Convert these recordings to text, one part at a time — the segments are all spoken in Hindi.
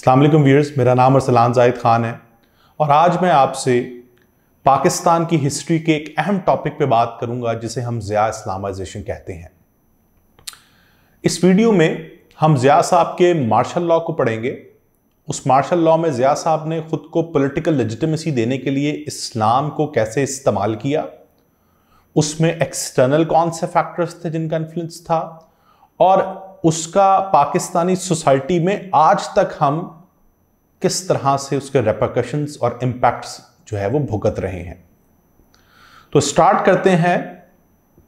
अस्सलाम वालेकुम व्यूअर्स, मेरा नाम अरसलान जाहिद खान है और आज मैं आपसे पाकिस्तान की हिस्ट्री के एक अहम टॉपिक पे बात करूंगा जिसे हम ज़िया इस्लामाइजेशन कहते हैं। इस वीडियो में हम ज़िया साहब के मार्शल लॉ को पढ़ेंगे। उस मार्शल लॉ में ज़िया साहब ने खुद को पॉलिटिकल लेजिटिमेसी देने के लिए इस्लाम को कैसे इस्तेमाल किया, उसमें एक्सटर्नल कौन से फैक्टर्स थे जिनका इन्फ्लुएंस था और उसका पाकिस्तानी सोसाइटी में आज तक हम किस तरह से उसके रेपरकशंस और इम्पैक्ट्स जो है वो भुगत रहे हैं। तो स्टार्ट करते हैं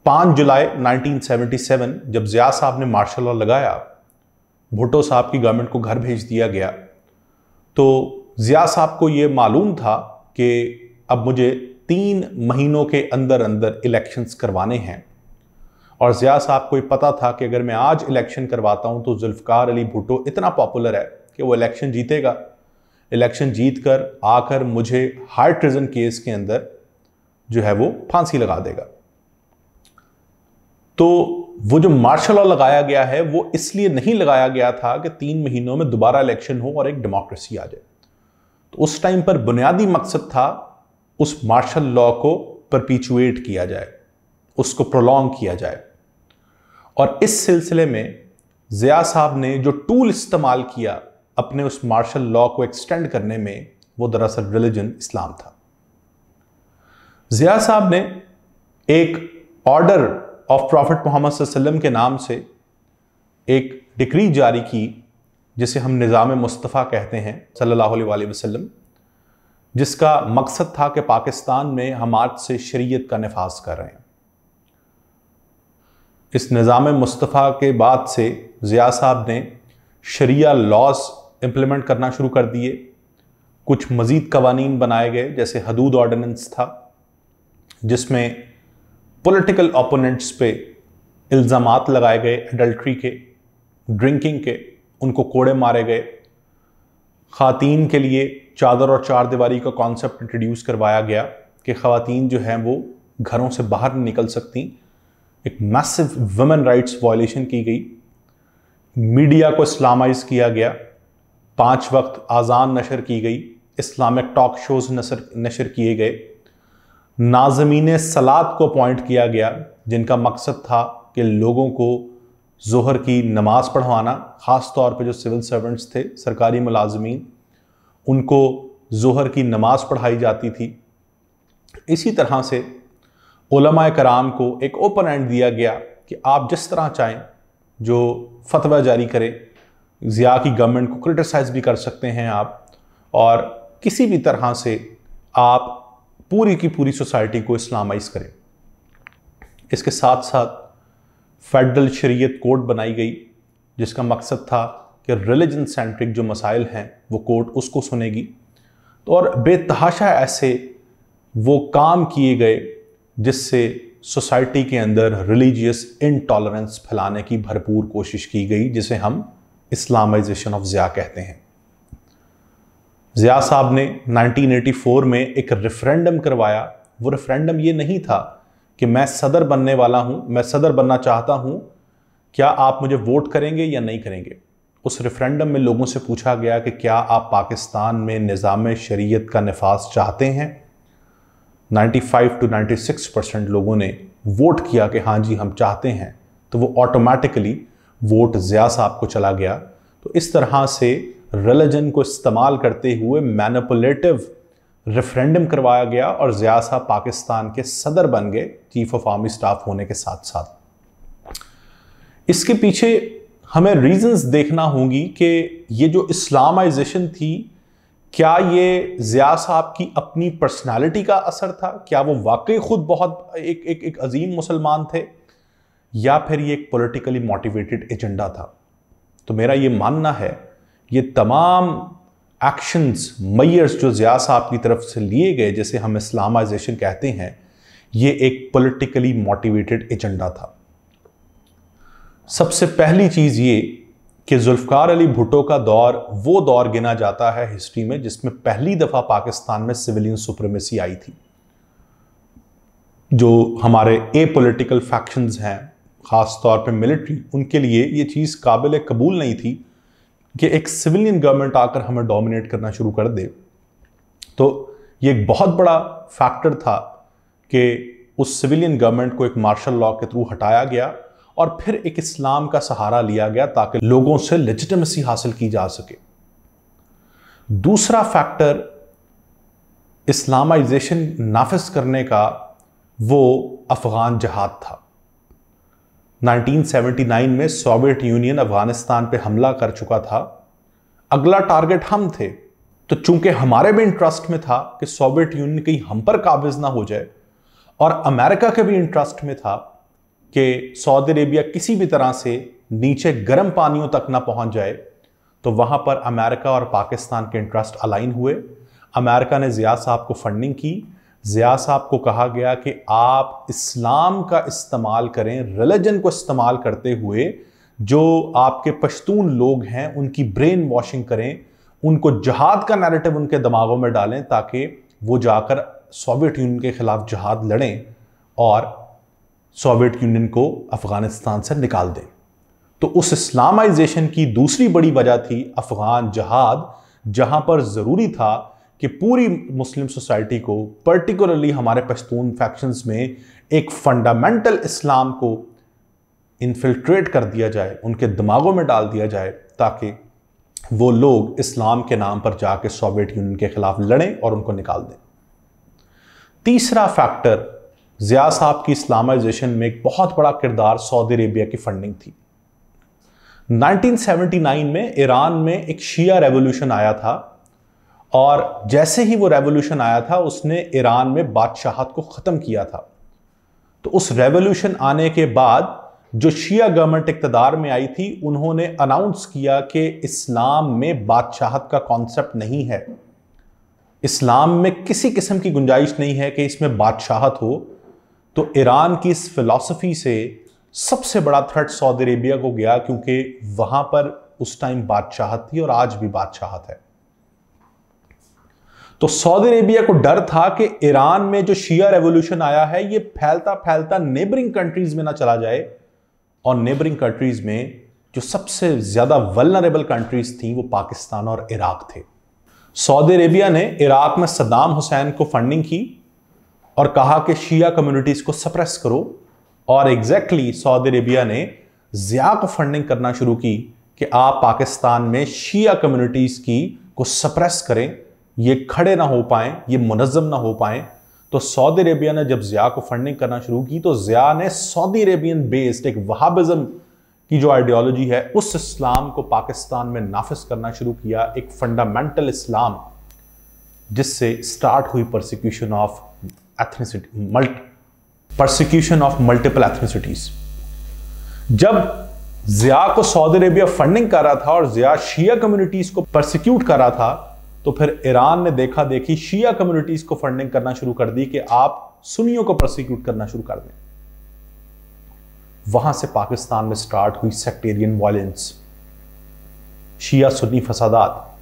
5 जुलाई 1977 जब ज़िया साहब ने मार्शल लॉ लगाया, भुट्टो साहब की गवर्नमेंट को घर भेज दिया गया। तो ज़िया साहब को ये मालूम था कि अब मुझे 3 महीनों के अंदर अंदर इलेक्शंस करवाने हैं और ज़िया साहब को ये पता था कि अगर मैं आज इलेक्शन करवाता हूं तो जुल्फ़िकार अली भुट्टो इतना पॉपुलर है कि वो इलेक्शन जीतेगा। इलेक्शन जीत कर आकर मुझे हाई ट्रेजन केस के अंदर जो है वो फांसी लगा देगा। तो वो जो मार्शल लॉ लगाया गया है वो इसलिए नहीं लगाया गया था कि 3 महीनों में दोबारा इलेक्शन हो और एक डेमोक्रेसी आ जाए। तो उस टाइम पर बुनियादी मकसद था उस मार्शल लॉ को परपिचुएट किया जाए, उसको प्रोलॉन्ग किया जाए। और इस सिलसिले में ज़िया साहब ने जो टूल इस्तेमाल किया अपने उस मार्शल लॉ को एक्सटेंड करने में, वो दरअसल रिलीजन इस्लाम था। ज़िया साहब ने एक ऑर्डर ऑफ प्रॉफिट मोहम्मद सल्लल्लाहु अलैहि वसल्लम के नाम से एक डिक्री जारी की जिसे हम निज़ाम मुस्तफ़ा कहते हैं सल्लल्लाहु अलैहि वसल्लम, जिसका मकसद था कि पाकिस्तान में हम आज से शरीयत का नफाज कर रहे हैं। इस निज़ाम मुस्तफ़ा के बाद से ज़िया साहब ने शरिया लॉज इम्प्लीमेंट करना शुरू कर दिए। कुछ मज़ीद कवानीन बनाए गए, जैसे हदूद ऑर्डिनेंस था जिसमें पॉलिटिकल ओपोनेंट्स पे इल्ज़ामात लगाए गए एडल्ट्री के, ड्रिंकिंग के, उनको कोड़े मारे गए। ख़वातीन के लिए चादर और चार दीवारी का कॉन्सेप्ट इंट्रोड्यूस करवाया गया कि ख़वातीन जो हैं वो घरों से बाहर नहीं निकल सकती। एक मैसिव वुमेन राइट्स वायलेशन की गई। मीडिया को इस्लामाइज किया गया। 5 वक्त आज़ान नशर की गई। इस्लामिक टॉक शोज नशर किए गए। नाज़मीन सलात को अपॉइंट किया गया जिनका मकसद था कि लोगों को ज़ोहर की नमाज पढ़वाना, ख़ास तौर पे जो सिविल सर्वेंट्स थे, सरकारी मुलाजमीन, उनको ज़ोहर की नमाज पढ़ाई जाती थी। इसी तरह से उलमाए कराम को एक ओपन एंड दिया गया कि आप जिस तरह चाहें जो फतवा जारी करें। ज़िया की गवर्नमेंट को क्रिटिसाइज़ भी कर सकते हैं आप, और किसी भी तरह से आप पूरी की पूरी सोसाइटी को इस्लामाइज करें। इसके साथ साथ फेडरल शरीयत कोर्ट बनाई गई जिसका मकसद था कि रिलीजन सेंट्रिक जो मसाइल हैं वो कोर्ट उसको सुनेगी। तो और बेतहाशा ऐसे वो काम किए गए जिससे सोसाइटी के अंदर रिलीजियस इनटॉलरेंस फैलाने की भरपूर कोशिश की गई, जिसे हम इस्लामाइजेशन ऑफ ज़िया कहते हैं। ज़िया साहब ने 1984 में एक रेफरेंडम करवाया। वो रेफरेंडम ये नहीं था कि मैं सदर बनने वाला हूँ, मैं सदर बनना चाहता हूँ, क्या आप मुझे वोट करेंगे या नहीं करेंगे। उस रेफरेंडम में लोगों से पूछा गया कि क्या आप पाकिस्तान में निज़ाम शरीयत का नफाज चाहते हैं। 95 to 96% लोगों ने वोट किया कि हाँ जी हम चाहते हैं। तो वो ऑटोमेटिकली वोट ज़िया साहब को चला गया। तो इस तरह से रिलीजन को इस्तेमाल करते हुए मैनिपुलेटिव रेफरेंडम करवाया गया और ज़िया साहब पाकिस्तान के सदर बन गए, चीफ ऑफ आर्मी स्टाफ होने के साथ साथ। इसके पीछे हमें रीजंस देखना होंगी कि ये जो इस्लामाइजेशन थी, क्या ये ज़िया साहब की अपनी पर्सनालिटी का असर था, क्या वो वाकई खुद बहुत एक अजीम मुसलमान थे, या फिर ये एक पॉलिटिकली मोटिवेटेड एजेंडा था। तो मेरा ये मानना है ये तमाम एक्शंस, मेयर्स जो ज़िया साहब की तरफ से लिए गए, जैसे हम इस्लामाइजेशन कहते हैं, ये एक पॉलिटिकली मोटिवेटेड एजेंडा था। सबसे पहली चीज़ ये कि जुल्फ़िकार अली भुट्टो का दौर वो दौर गिना जाता है हिस्ट्री में जिसमें पहली दफ़ा पाकिस्तान में सिविलियन सुप्रीमेसी आई थी। जो हमारे एपॉलिटिकल फैक्शंस हैं, ख़ास तौर पे मिलिट्री, उनके लिए ये चीज़ काबिल कबूल नहीं थी कि एक सिविलियन गवर्नमेंट आकर हमें डोमिनेट करना शुरू कर दे। तो ये एक बहुत बड़ा फैक्टर था कि उस सिविलियन गवर्नमेंट को एक मार्शल लॉ के थ्रू हटाया गया और फिर एक इस्लाम का सहारा लिया गया ताकि लोगों से लेजिटिमेसी हासिल की जा सके। दूसरा फैक्टर इस्लामाइजेशन नाफिज करने का वो अफगान जहाद था। 1979 में सोवियत यूनियन अफगानिस्तान पे हमला कर चुका था। अगला टारगेट हम थे, तो चूंकि हमारे भी इंटरेस्ट में था कि सोवियत यूनियन कहीं हम पर काबिज ना हो जाए और अमेरिका के भी इंटरेस्ट में था कि सऊदी अरेबिया किसी भी तरह से नीचे गर्म पानियों तक ना पहुंच जाए, तो वहां पर अमेरिका और पाकिस्तान के इंटरेस्ट अलाइन हुए। अमेरिका ने ज़िया साहब को फंडिंग की। ज़िया साहब को कहा गया कि आप इस्लाम का इस्तेमाल करें, रिलीजन को इस्तेमाल करते हुए जो आपके पश्तून लोग हैं उनकी ब्रेन वॉशिंग करें, उनको जहाद का नैरेटिव उनके दिमागों में डालें ताकि वो जाकर सोवियत यूनियन के खिलाफ जहाद लड़ें और सोवियत यूनियन को अफगानिस्तान से निकाल दें। तो उस इस्लामाइजेशन की दूसरी बड़ी वजह थी अफगान जहाद, जहां पर ज़रूरी था कि पूरी मुस्लिम सोसाइटी को, पर्टिकुलरली हमारे पश्तून फैक्शंस में, एक फंडामेंटल इस्लाम को इन्फिल्ट्रेट कर दिया जाए, उनके दिमागों में डाल दिया जाए ताकि वो लोग इस्लाम के नाम पर जाके सोवियत यूनियन के खिलाफ लड़ें और उनको निकाल दें। तीसरा फैक्टर, ज़िया साहब की इस्लामाइजेशन में एक बहुत बड़ा किरदार सऊदी अरेबिया की फंडिंग थी। 1979 में ईरान में एक शिया रेवोल्यूशन आया था और जैसे ही वो रेवोल्यूशन आया था उसने ईरान में बादशाहत को ख़त्म किया था। तो उस रेवोल्यूशन आने के बाद जो शिया गवर्नमेंट इक़्तिदार में आई थी, उन्होंने अनाउंस किया कि इस्लाम में बादशाहत का कॉन्सेप्ट नहीं है, इस्लाम में किसी किस्म की गुंजाइश नहीं है कि इसमें बादशाहत हो। तो ईरान की इस फिलॉसफी से सबसे बड़ा थ्रेट सऊदी अरेबिया को गया, क्योंकि वहां पर उस टाइम बादशाहत थी और आज भी बादशाहत है। तो सऊदी अरेबिया को डर था कि ईरान में जो शिया रेवोल्यूशन आया है ये फैलता फैलता नेबरिंग कंट्रीज में ना चला जाए, और नेबरिंग कंट्रीज में जो सबसे ज्यादा वल्नरेबल कंट्रीज थी वो पाकिस्तान और इराक थे। सऊदी अरेबिया ने इराक में सद्दाम हुसैन को फंडिंग की और कहा कि शिया कम्युनिटीज को सप्रेस करो, और एग्जैक्टली सऊदी अरेबिया ने ज़िया को फंडिंग करना शुरू की कि आप पाकिस्तान में शिया कम्युनिटीज की को सप्रेस करें, ये खड़े ना हो पाएं, ये मुनज़्ज़म ना हो पाएं। तो सऊदी अरेबिया ने जब ज़िया को फंडिंग करना शुरू की तो ज़िया ने सऊदी अरेबियन बेस्ड एक वहाबिज़म की जो आइडियोलॉजी है उस इस्लाम को पाकिस्तान में नाफिज करना शुरू किया, एक फंडामेंटल इस्लाम, जिससे स्टार्ट हुई persecution of ethnicity, persecution of multiple ethnicities. जब ज़िया को सऊदी अरेबिया फंडिंग कर रहा था और ज़िया शिया कम्युनिटीज को परसिक्यूट कर रहा था, तो फिर ईरान ने देखा देखी शिया कम्युनिटीज को फंडिंग करना शुरू कर दी कि आप सुन्नियों को परसिक्यूट करना शुरू कर दें। वहां से पाकिस्तान में स्टार्ट हुई सेक्टेरियन वायलेंस, शिया सुन्नी फसादात।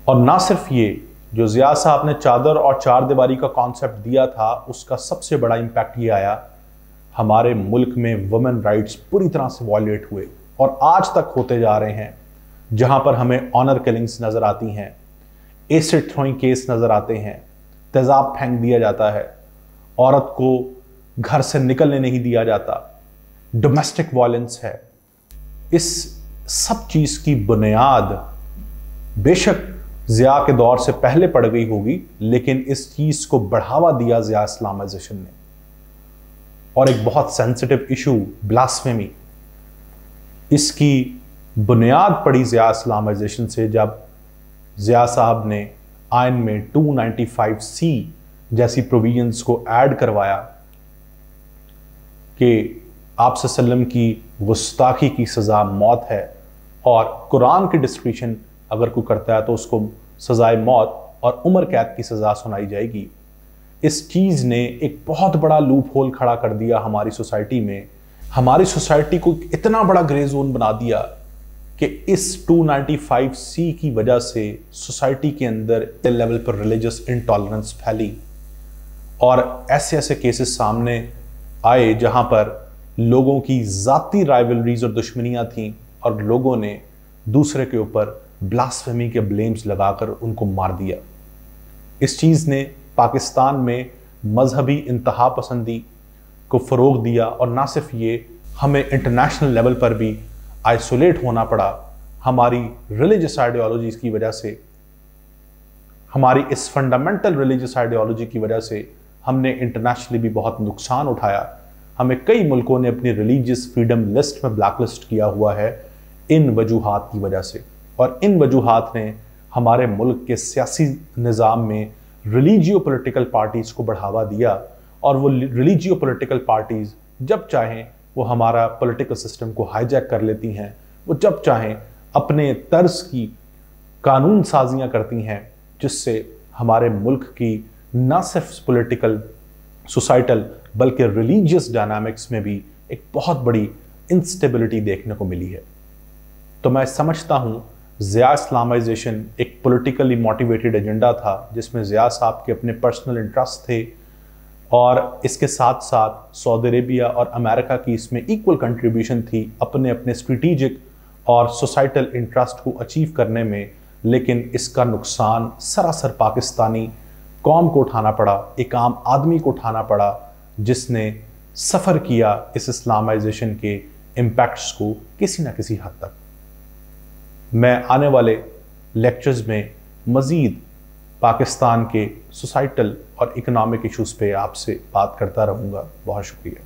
और ना सिर्फ ये, जो ज़िया साहब ने चादर और चार दीवारी का कॉन्सेप्ट दिया था, उसका सबसे बड़ा इंपैक्ट ये आया, हमारे मुल्क में वुमेन राइट्स पूरी तरह से वायलेट हुए और आज तक होते जा रहे हैं। जहां पर हमें ऑनर किलिंग्स नजर आती हैं, एसिड थ्रोइंग केस नजर आते हैं, तेजाब फेंक दिया जाता है, औरत को घर से निकलने नहीं दिया जाता, डोमेस्टिक वायलेंस है। इस सब चीज की बुनियाद बेशक ज़िया के दौर से पहले पड़ गई होगी, लेकिन इस चीज को बढ़ावा दिया ज़िया इस्लामाइजेशन ने। और एक बहुत सेंसिटिव इशू ब्लास्फेमी, इसकी बुनियाद पड़ी ज़िया इस्लामाइजेशन से, जब ज़िया साहब ने आइन में 295C जैसी प्रोविजंस को ऐड करवाया कि आप सल्लम की गुस्ताखी की सज़ा मौत है और कुरान की डिस्क्रिप्शन अगर कोई करता है तो उसको सज़ाए मौत और उम्र कैद की सज़ा सुनाई जाएगी। इस चीज़ ने एक बहुत बड़ा लूप होल खड़ा कर दिया हमारी सोसाइटी में, हमारी सोसाइटी को इतना बड़ा ग्रे जोन बना दिया कि इस 295C की वजह से सोसाइटी के अंदर लेवल पर रिलीजियस इंटॉलरेंस फैली और ऐसे ऐसे केसेस सामने आए जहां पर लोगों की ज़ाती राइवलरीज और दुश्मनियां थीं और लोगों ने दूसरे के ऊपर ब्लास्फेमी के ब्लेम्स लगाकर उनको मार दिया। इस चीज़ ने पाकिस्तान में मजहबी इंतहा पसंदी को फ़रोग दिया, और ना सिर्फ ये, हमें इंटरनेशनल लेवल पर भी आइसोलेट होना पड़ा। हमारी रिलीजियस आइडियोलॉजीज़ की वजह से, हमारी इस फंडामेंटल रिलीजियस आइडियोलॉजी की वजह से हमने इंटरनेशनली भी बहुत नुकसान उठाया। हमें कई मुल्कों ने अपनी रिलीजियस फ्रीडम लिस्ट में ब्लैकलिस्ट किया हुआ है इन वजूहात की वजह से, और इन वजूहात ने हमारे मुल्क के सियासी निज़ाम में रिलीजियो पॉलिटिकल पार्टीज़ को बढ़ावा दिया, और वो रिलीजियो पॉलिटिकल पार्टीज़ जब चाहें वो हमारा पॉलिटिकल सिस्टम को हाईजैक कर लेती हैं। वो जब चाहें अपने तर्ज की कानून साजियाँ करती हैं, जिससे हमारे मुल्क की न सिर्फ पॉलिटिकल, सोसाइटल, बल्कि रिलीजियस डायनामिक्स में भी एक बहुत बड़ी इंस्टेबिलिटी देखने को मिली है। तो मैं समझता हूँ ज़िया इस्लामाइजेशन एक पॉलिटिकली मोटिवेटेड एजेंडा था, जिसमें ज़िया साहब के अपने पर्सनल इंटरेस्ट थे, और इसके साथ साथ सऊदी अरेबिया और अमेरिका की इसमें इक्वल कंट्रीब्यूशन थी अपने अपने स्ट्रेटेजिक और सोसाइटल इंटरेस्ट को अचीव करने में। लेकिन इसका नुकसान सरासर पाकिस्तानी कौम को उठाना पड़ा, एक आम आदमी को उठाना पड़ा, जिसने सफ़र किया इस इस्लामाइजेशन के इम्पैक्ट्स को किसी न किसी हद तक। मैं आने वाले लेक्चर्स में मज़ीद पाकिस्तान के सोसाइटल और इकोनॉमिक इश्यूज़ पे आपसे बात करता रहूँगा। बहुत शुक्रिया।